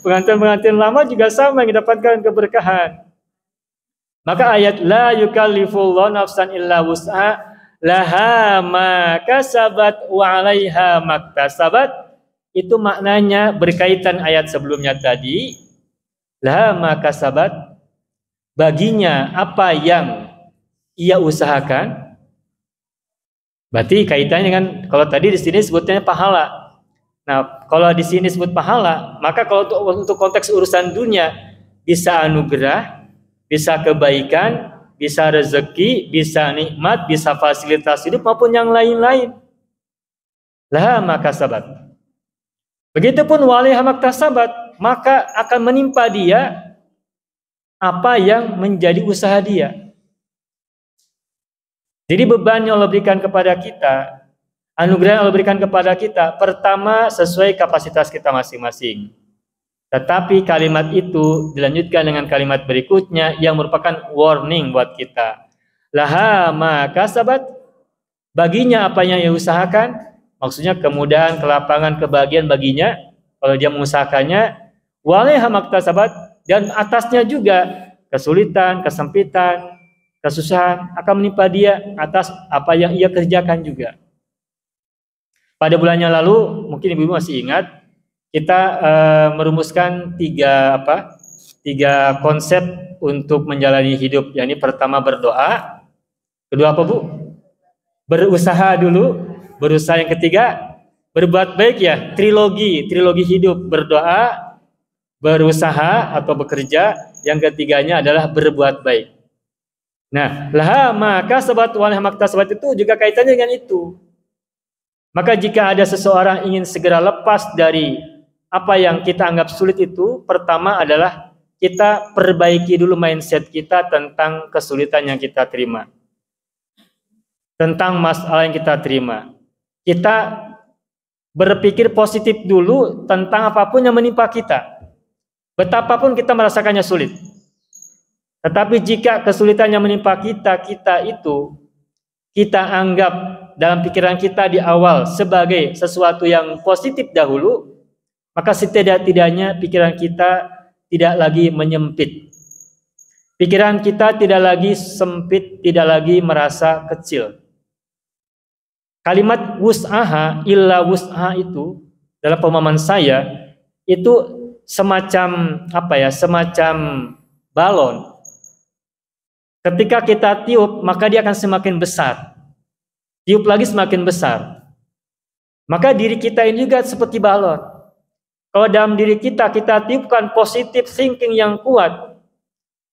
Pengantin lama juga sama yang dapatkan keberkahan. Maka ayat la yukallifullahu nafsan illa wus'aha laha ma kasabat wa 'alaiha maktasabat, itu maknanya berkaitan ayat sebelumnya tadi. Laha ma kasabat, baginya apa yang ia usahakan. Berarti kaitannya dengan kalau tadi di sini sebutnya pahala. Nah, kalau di sini sebut pahala, maka kalau untuk konteks urusan dunia bisa anugerah, bisa kebaikan, bisa rezeki, bisa nikmat, bisa fasilitas hidup maupun yang lain-lain. Laha maka sabat. Begitupun waliha maktasabat, maka akan menimpa dia apa yang menjadi usaha dia. Jadi beban yang Allah berikan kepada kita, anugerah yang Allah berikan kepada kita, pertama sesuai kapasitas kita masing-masing. Tetapi kalimat itu dilanjutkan dengan kalimat berikutnya yang merupakan warning buat kita. Laha ma kasabat, baginya apa yang ia usahakan, maksudnya kemudahan, kelapangan, kebahagiaan baginya kalau dia mengusahakannya. Waliha maktasabat, dan atasnya juga kesulitan, kesempitan, kesusahan akan menimpa dia atas apa yang ia kerjakan juga. Pada bulannya lalu, mungkin ibu masih ingat, kita merumuskan tiga konsep untuk menjalani hidup. Yakni pertama berdoa, kedua apa, Bu? Berusaha dulu, berusaha, yang ketiga berbuat baik ya, trilogi hidup, berdoa, berusaha atau bekerja, yang ketiganya adalah berbuat baik. Nah, laha maka sabat wal maktasabat itu juga kaitannya dengan itu. Maka jika ada seseorang ingin segera lepas dari apa yang kita anggap sulit itu, pertama adalah kita perbaiki dulu mindset kita tentang kesulitan yang kita terima, tentang masalah yang kita terima. Kita berpikir positif dulu tentang apapun yang menimpa kita, betapapun kita merasakannya sulit. Tetapi jika kesulitan yang menimpa kita itu kita anggap dalam pikiran kita di awal sebagai sesuatu yang positif dahulu, maka setidak-tidaknya pikiran kita tidak lagi menyempit. Pikiran kita tidak lagi sempit, tidak lagi merasa kecil. Kalimat wus'aha illa wus'aha itu dalam pemahaman saya itu semacam semacam balon. Ketika kita tiup, maka dia akan semakin besar. Tiup lagi semakin besar. Maka diri kita ini juga seperti balon. Kalau dalam diri kita tiupkan positive thinking yang kuat,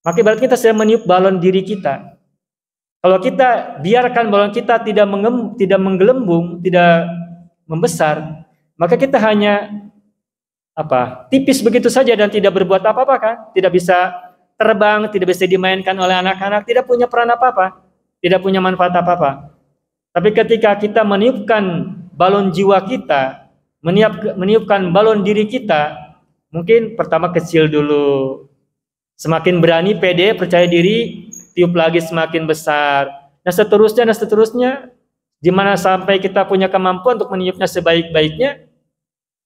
maka berarti kita sedang meniup balon diri kita. Kalau kita biarkan balon kita tidak menggelembung, tidak membesar, maka kita hanya tipis begitu saja dan tidak berbuat apa-apa kan? Tidak bisa terbang, tidak bisa dimainkan oleh anak-anak, tidak punya peran apa-apa, tidak punya manfaat apa-apa. Tapi ketika kita meniupkan balon jiwa kita, meniupkan balon diri kita, mungkin pertama kecil dulu, semakin berani, pede, percaya diri, tiup lagi semakin besar. Nah seterusnya, di mana sampai kita punya kemampuan untuk meniupnya sebaik-baiknya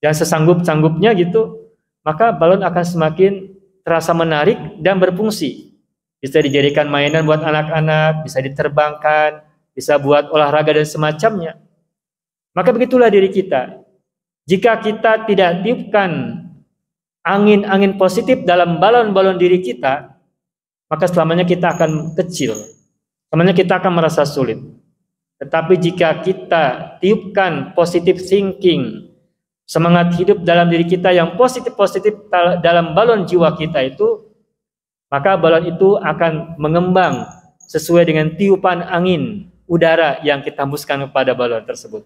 dan sesanggup-sanggupnya gitu, maka balon akan semakin terasa menarik dan berfungsi. Bisa dijadikan mainan buat anak-anak, bisa diterbangkan, bisa buat olahraga dan semacamnya. Maka begitulah diri kita. Jika kita tidak tiupkan angin-angin positif dalam balon-balon diri kita, maka selamanya kita akan kecil. Selamanya kita akan merasa sulit. Tetapi jika kita tiupkan positive thinking, semangat hidup dalam diri kita yang positif-positif dalam balon jiwa kita itu, maka balon itu akan mengembang sesuai dengan tiupan angin udara yang kita hembuskan kepada balon tersebut.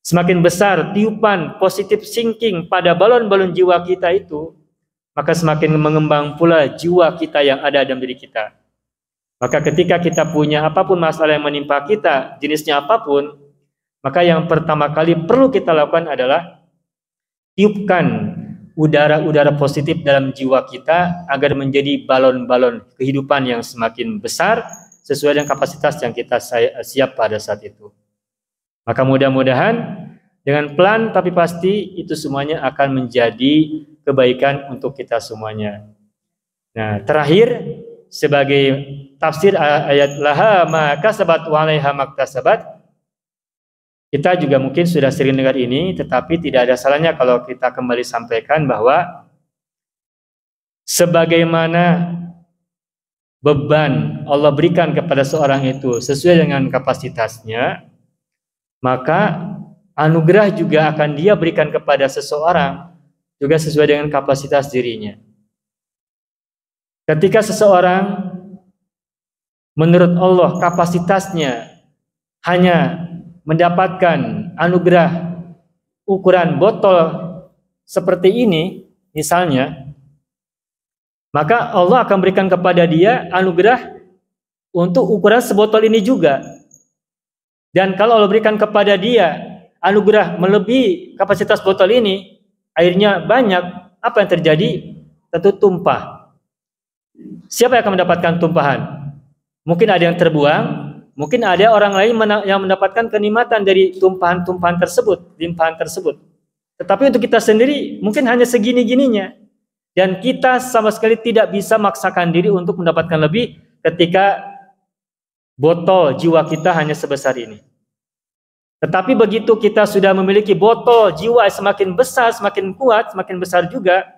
semakin besar tiupan positif thinking pada balon-balon jiwa kita itu, maka semakin mengembang pula jiwa kita yang ada dalam diri kita. Maka ketika kita punya apapun masalah yang menimpa kita, jenisnya apapun, maka yang pertama kali perlu kita lakukan adalah tiupkan udara-udara positif dalam jiwa kita agar menjadi balon-balon kehidupan yang semakin besar sesuai dengan kapasitas yang kita siap pada saat itu. Maka mudah-mudahan dengan pelan tapi pasti itu semuanya akan menjadi kebaikan untuk kita semuanya. Nah, terakhir sebagai tafsir ayat laha ma kasabat wa 'alaiha maktasabat, kita juga mungkin sudah sering dengar ini, tetapi tidak ada salahnya kalau kita kembali sampaikan bahwa sebagaimana beban Allah berikan kepada seorang itu sesuai dengan kapasitasnya, maka anugerah juga akan Dia berikan kepada seseorang juga sesuai dengan kapasitas dirinya. Ketika seseorang menurut Allah kapasitasnya hanya mendapatkan anugerah ukuran botol seperti ini misalnya, maka Allah akan berikan kepada dia anugerah untuk ukuran sebotol ini juga. Dan kalau Allah berikan kepada dia anugerah melebihi kapasitas botol ini, airnya banyak, apa yang terjadi? Tentu tumpah. Siapa yang akan mendapatkan tumpahan? Mungkin ada yang terbuang, mungkin ada orang lain yang mendapatkan kenikmatan dari tumpahan-tumpahan tersebut, limpahan tersebut. Tetapi untuk kita sendiri mungkin hanya segini-gininya. Dan kita sama sekali tidak bisa maksakan diri untuk mendapatkan lebih ketika botol jiwa kita hanya sebesar ini. Tetapi begitu kita sudah memiliki botol jiwa semakin besar, semakin kuat, semakin besar juga,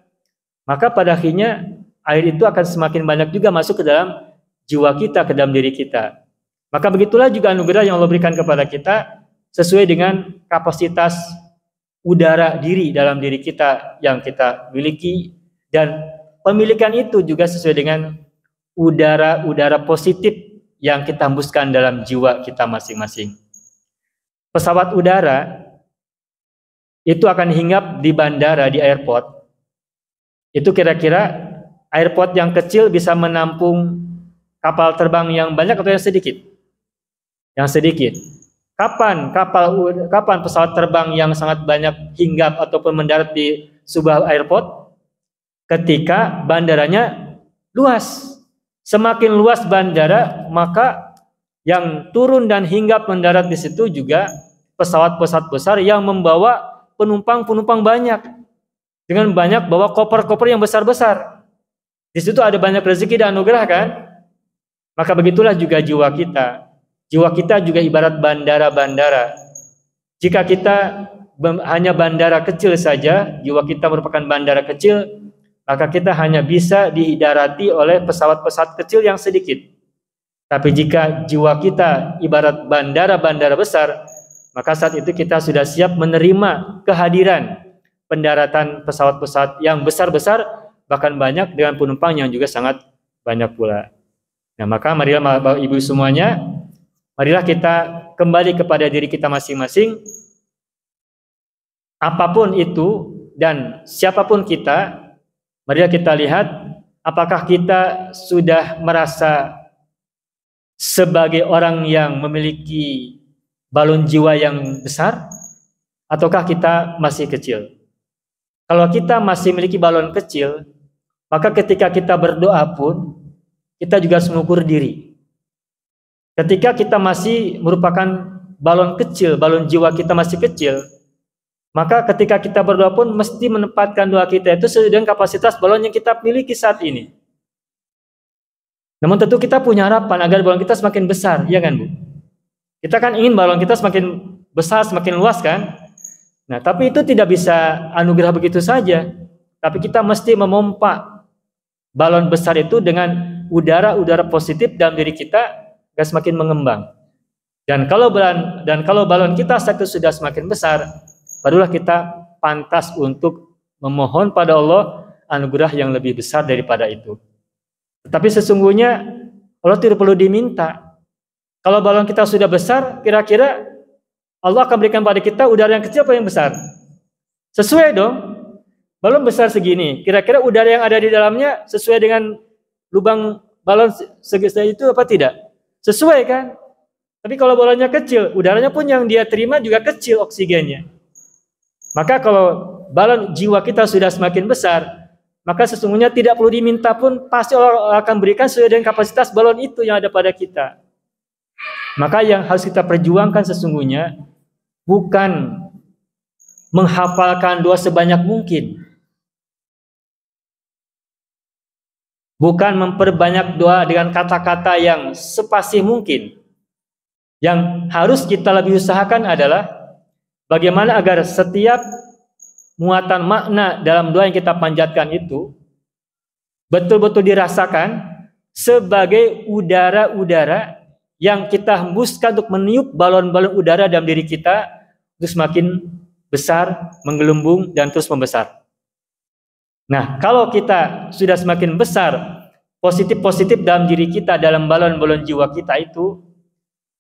maka pada akhirnya air itu akan semakin banyak juga masuk ke dalam jiwa kita, ke dalam diri kita. Maka begitulah juga anugerah yang Allah berikan kepada kita sesuai dengan kapasitas udara diri dalam diri kita yang kita miliki, dan pemilikan itu juga sesuai dengan udara-udara positif yang kita hembuskan dalam jiwa kita masing-masing. Pesawat udara itu akan hinggap di bandara, di airport. Itu kira-kira airport yang kecil bisa menampung kapal terbang yang banyak atau yang sedikit? Yang sedikit. Kapan pesawat terbang yang sangat banyak hinggap ataupun mendarat di sebuah airport? Ketika bandaranya luas. Semakin luas bandara, maka yang turun dan hinggap mendarat di situ juga pesawat-pesawat besar yang membawa penumpang-penumpang banyak. Dengan banyak bawa koper-koper yang besar-besar. Di situ ada banyak rezeki dan anugerah kan? Maka begitulah juga jiwa kita. Jiwa kita juga ibarat bandara-bandara. Jika kita hanya bandara kecil saja, jiwa kita merupakan bandara kecil, maka kita hanya bisa didarati oleh pesawat-pesawat kecil yang sedikit. Tapi jika jiwa kita ibarat bandara-bandara besar, maka saat itu kita sudah siap menerima kehadiran pendaratan pesawat-pesawat yang besar-besar, bahkan banyak dengan penumpang yang juga sangat banyak pula. Nah, maka marilah Bapak Ibu semuanya, marilah kita kembali kepada diri kita masing-masing. Apapun itu dan siapapun kita, marilah kita lihat apakah kita sudah merasa sebagai orang yang memiliki balon jiwa yang besar, ataukah kita masih kecil? Kalau kita masih memiliki balon kecil, maka ketika kita berdoa pun kita juga harus mengukur diri. Ketika kita masih merupakan balon kecil, balon jiwa kita masih kecil, maka ketika kita berdoa pun mesti menempatkan doa kita itu sesuai dengan kapasitas balon yang kita miliki saat ini. Namun tentu kita punya harapan agar balon kita semakin besar, ya kan Bu? Kita kan ingin balon kita semakin besar, semakin luas kan? Nah, tapi itu tidak bisa anugerah begitu saja. Tapi kita mesti memompa balon besar itu dengan udara-udara positif dalam diri kita agar semakin mengembang. Dan kalau balon kita saat itu sudah semakin besar, barulah kita pantas untuk memohon pada Allah anugerah yang lebih besar daripada itu. Tetapi sesungguhnya Allah tidak perlu diminta. Kalau balon kita sudah besar, kira-kira Allah akan berikan pada kita udara yang kecil apa yang besar? Sesuai dong. Balon besar segini, kira-kira udara yang ada di dalamnya sesuai dengan lubang balon segede itu apa tidak? Sesuai kan? Tapi kalau balonnya kecil, udaranya pun yang dia terima juga kecil oksigennya. Maka kalau balon jiwa kita sudah semakin besar, maka sesungguhnya tidak perlu diminta pun pasti Allah akan berikan sesuai dengan kapasitas balon itu yang ada pada kita. Maka yang harus kita perjuangkan sesungguhnya bukan menghafalkan doa sebanyak mungkin, bukan memperbanyak doa dengan kata-kata yang sepasih mungkin. Yang harus kita lebih usahakan adalah bagaimana agar setiap muatan makna dalam doa yang kita panjatkan itu betul-betul dirasakan sebagai udara-udara yang kita hembuskan untuk meniup balon-balon udara dalam diri kita untuk semakin besar, menggelembung, dan terus membesar. Nah, kalau kita sudah semakin besar, positif-positif dalam diri kita, dalam balon-balon jiwa kita itu,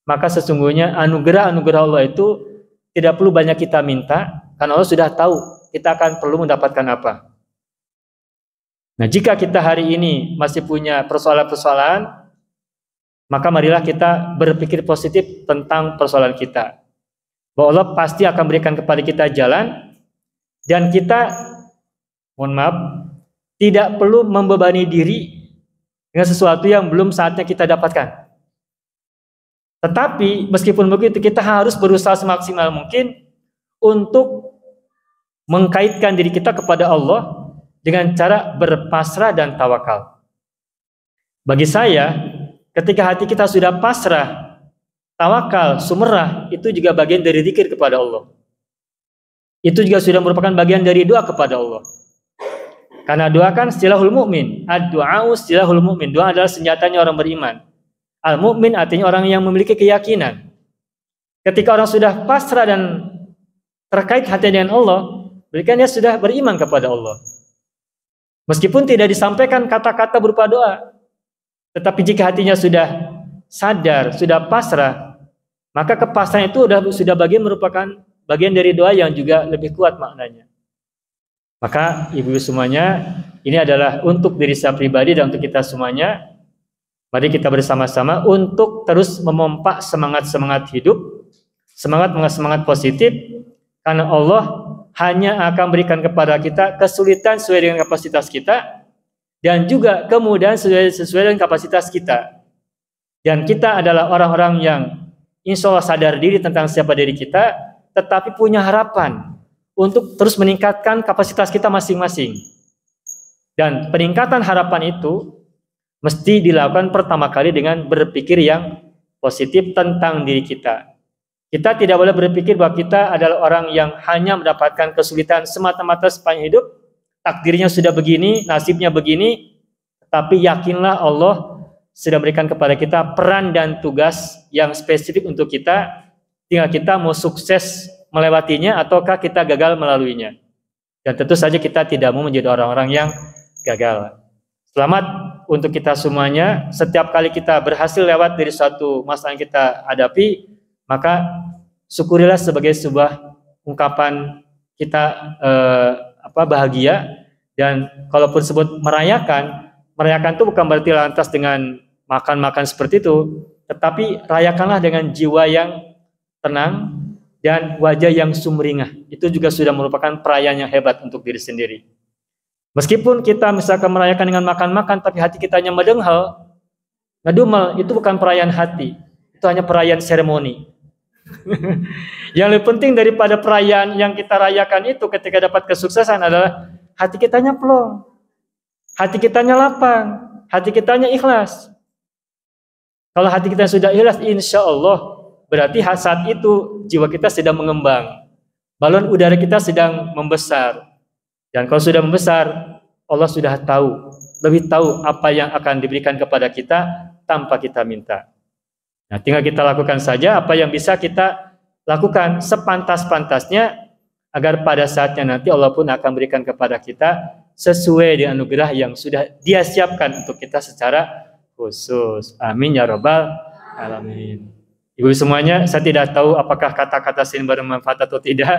maka sesungguhnya anugerah-anugerah Allah itu tidak perlu banyak kita minta, karena Allah sudah tahu kita akan perlu mendapatkan apa. Nah, jika kita hari ini masih punya persoalan-persoalan, maka marilah kita berpikir positif tentang persoalan kita. Bahwa Allah pasti akan berikan kepada kita jalan, dan kita, mohon maaf, tidak perlu membebani diri dengan sesuatu yang belum saatnya kita dapatkan. Tetapi meskipun begitu, kita harus berusaha semaksimal mungkin untuk mengkaitkan diri kita kepada Allah dengan cara berpasrah dan tawakal. Bagi saya, ketika hati kita sudah pasrah, tawakal, sumerah, itu juga bagian dari zikir kepada Allah. Itu juga sudah merupakan bagian dari doa kepada Allah. Karena doa kan silahul mu'min. Ad-du'a'u silahul mu'min. Doa adalah senjatanya orang beriman. Al-mu'min artinya orang yang memiliki keyakinan. Ketika orang sudah pasrah dan terkait hati dengan Allah, berarti dia sudah beriman kepada Allah. Meskipun tidak disampaikan kata-kata berupa doa, tetapi jika hatinya sudah sadar, sudah pasrah, maka kepasrahan itu sudah merupakan bagian dari doa yang juga lebih kuat maknanya. Maka ibu semuanya, ini adalah untuk diri saya pribadi dan untuk kita semuanya. Mari kita bersama-sama untuk terus memompa semangat-semangat hidup, semangat positif, karena Allah hanya akan berikan kepada kita kesulitan sesuai dengan kapasitas kita, dan juga kemudahan sesuai dengan kapasitas kita. Dan kita adalah orang-orang yang insya Allah sadar diri tentang siapa diri kita, tetapi punya harapan untuk terus meningkatkan kapasitas kita masing-masing. Dan peningkatan harapan itu mesti dilakukan pertama kali dengan berpikir yang positif tentang diri kita. Kita tidak boleh berpikir bahwa kita adalah orang yang hanya mendapatkan kesulitan semata-mata sepanjang hidup, takdirnya sudah begini, nasibnya begini, tapi yakinlah Allah sudah berikan kepada kita peran dan tugas yang spesifik untuk kita, tinggal kita mau sukses melewatinya ataukah kita gagal melaluinya. Dan tentu saja kita tidak mau menjadi orang-orang yang gagal. Selamat untuk kita semuanya. Setiap kali kita berhasil lewat dari suatu masalah yang kita hadapi, maka syukurilah sebagai sebuah ungkapan kita bahagia. Dan kalaupun sebut merayakan itu bukan berarti lantas dengan makan-makan seperti itu, tetapi rayakanlah dengan jiwa yang tenang dan wajah yang sumringah. Itu juga sudah merupakan perayaan yang hebat untuk diri sendiri. Meskipun kita misalkan merayakan dengan makan-makan, tapi hati kita hanya medenghal, ngedumel, itu bukan perayaan hati, itu hanya perayaan seremoni. Yang lebih penting daripada perayaan yang kita rayakan itu ketika dapat kesuksesan adalah hati kitanya plong, hati kitanya lapang, hati kitanya ikhlas. Kalau hati kita sudah ikhlas, insya Allah berarti saat itu jiwa kita sedang mengembang, balon udara kita sedang membesar. Dan kalau sudah membesar, Allah sudah tahu, lebih tahu apa yang akan diberikan kepada kita tanpa kita minta. Nah, tinggal kita lakukan saja apa yang bisa kita lakukan sepantas-pantasnya, agar pada saatnya nanti Allah pun akan berikan kepada kita sesuai dengan anugerah yang sudah Dia siapkan untuk kita secara khusus. Amin ya rabbal alamin. Ibu semuanya, saya tidak tahu apakah kata-kata sini bermanfaat atau tidak.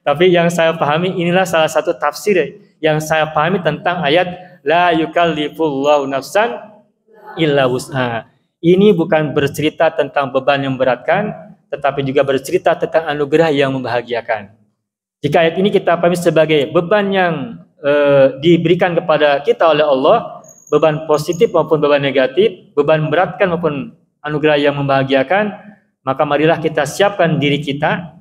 Tapi yang saya pahami, inilah salah satu tafsir yang saya pahami tentang ayat la yukallifullahu nafsan illa wus'aha. Ini bukan bercerita tentang beban yang memberatkan, tetapi juga bercerita tentang anugerah yang membahagiakan. Jika ayat ini kita pahami sebagai beban yang diberikan kepada kita oleh Allah, beban positif maupun beban negatif, beban memberatkan maupun anugerah yang membahagiakan, maka marilah kita siapkan diri kita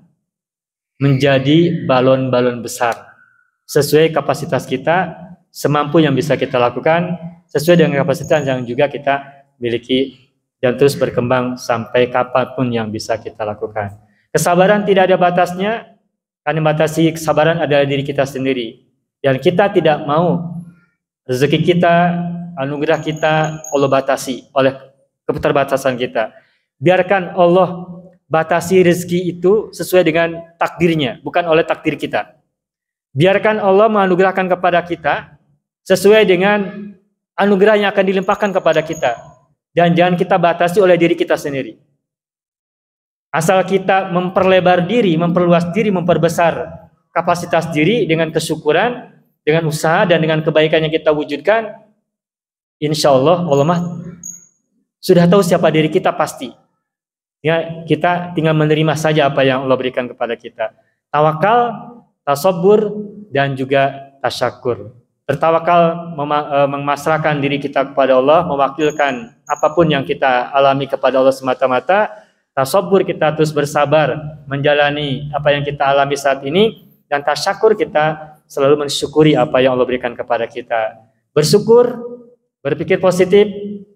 menjadi balon-balon besar sesuai kapasitas kita, semampu yang bisa kita lakukan, sesuai dengan kapasitas yang juga kita miliki, dan terus berkembang sampai kapanpun yang bisa kita lakukan. Kesabaran tidak ada batasnya, karena batasi kesabaran adalah diri kita sendiri, dan kita tidak mau rezeki kita, anugerah kita Allah batasi oleh keterbatasan kita. Biarkan Allah batasi rezeki itu sesuai dengan takdirnya, bukan oleh takdir kita. Biarkan Allah menganugerahkan kepada kita sesuai dengan anugerah yang akan dilimpahkan kepada kita. Dan jangan kita batasi oleh diri kita sendiri. Asal kita memperlebar diri, memperluas diri, memperbesar kapasitas diri dengan kesyukuran, dengan usaha dan dengan kebaikan yang kita wujudkan, insya Allah mah sudah tahu siapa diri kita pasti. Ya, kita tinggal menerima saja apa yang Allah berikan kepada kita. Tawakal, tasabbur, dan juga tasyakur. Bertawakal, memasrahkan diri kita kepada Allah, mewakilkan apapun yang kita alami kepada Allah semata-mata. Tasabbur, kita terus bersabar menjalani apa yang kita alami saat ini. Dan tasyakur, kita selalu mensyukuri apa yang Allah berikan kepada kita. Bersyukur, berpikir positif,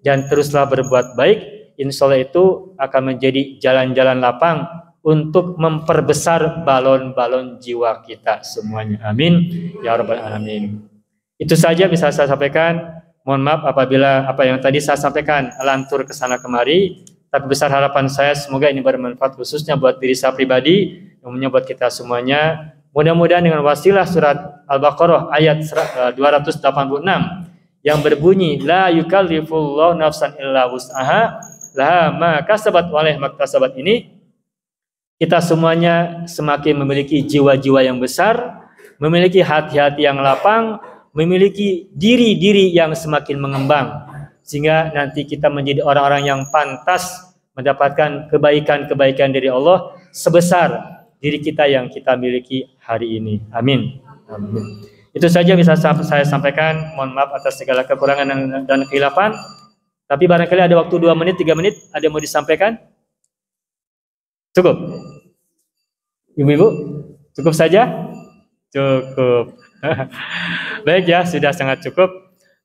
dan teruslah berbuat baik. Insya Allah itu akan menjadi jalan-jalan lapang untuk memperbesar balon-balon jiwa kita semuanya. Amin ya rabbal alamin. Itu saja bisa saya sampaikan. Mohon maaf apabila apa yang tadi saya sampaikan lantur ke sana kemari. Tapi besar harapan saya semoga ini bermanfaat khususnya buat diri saya pribadi, umumnya buat kita semuanya. Mudah-mudahan dengan wasilah surat Al-Baqarah ayat 286 yang berbunyi la yukallifullahu nafsan illa wus'aha laha ma kasabat wa alaiha maktasabat ini, kita semuanya semakin memiliki jiwa-jiwa yang besar, memiliki hati-hati yang lapang, memiliki diri-diri yang semakin mengembang, sehingga nanti kita menjadi orang-orang yang pantas mendapatkan kebaikan-kebaikan dari Allah sebesar diri kita yang kita miliki hari ini. Amin. Amin. Itu saja bisa saya sampaikan. Mohon maaf atas segala kekurangan dan khilafan. Tapi barangkali ada waktu 2 menit, 3 menit. Ada yang mau disampaikan? Cukup? Ibu-ibu? Cukup saja? Cukup. Baik ya, sudah sangat cukup.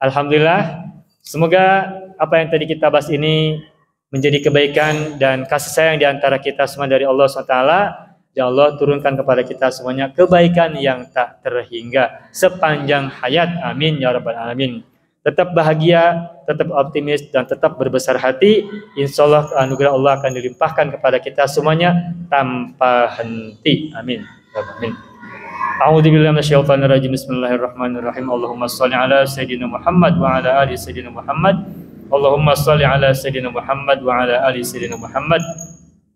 Alhamdulillah. Semoga apa yang tadi kita bahas ini menjadi kebaikan dan kasih sayang di antara kita semua dari Allah SWT. Ya Allah turunkan kepada kita semuanya kebaikan yang tak terhingga sepanjang hayat. Amin ya rabbal alamin. Tetap bahagia, tetap optimis, dan tetap berbesar hati. Insya Allah anugerah Allah akan dilimpahkan kepada kita semuanya tanpa henti. Amin. Amin. A'udzubillahi minasyaitonir rajim. Bismillahirrahmanirrahim. Allahumma shalli ala sayyidina Muhammad wa ala ali sayyidina Muhammad. Allahumma shalli ala sayyidina Muhammad wa ala ali sayyidina Muhammad.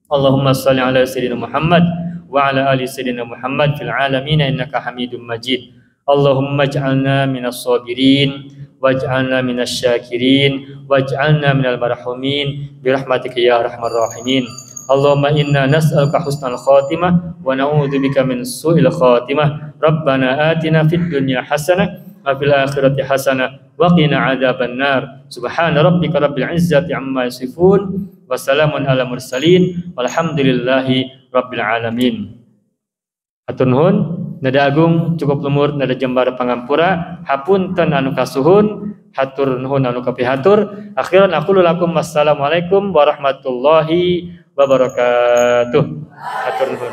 Allahumma shalli ala sayyidina Muhammad wa ala ali sayyidina Muhammad fil alamin innaka Hamidum Majid. Allahumma ij'alna minas sabirin waj'alna minasy syakirin waj'alna minal marhumin birahmatika ya arhamar rahimin. Allahumma inna nas'aluka husnal khatimah wa na'udzubika min su'il khatimah. Rabbana atina fid dunya hasanah wa fil akhirati hasanah wa qina adzabannar. Subhana rabbika rabbil izzati amma yasifun wa salamun ala mursalin walhamdulillahi rabbil alamin. Hatur nuhun. Nada agung cukup lemur nada jembar pangampura hapunten anu kasuhun hatur nuhun anu kapihatur. Akhiran aqulu lakum wassalamualaikum warahmatullahi wabarakatuh. Hatur nuhun.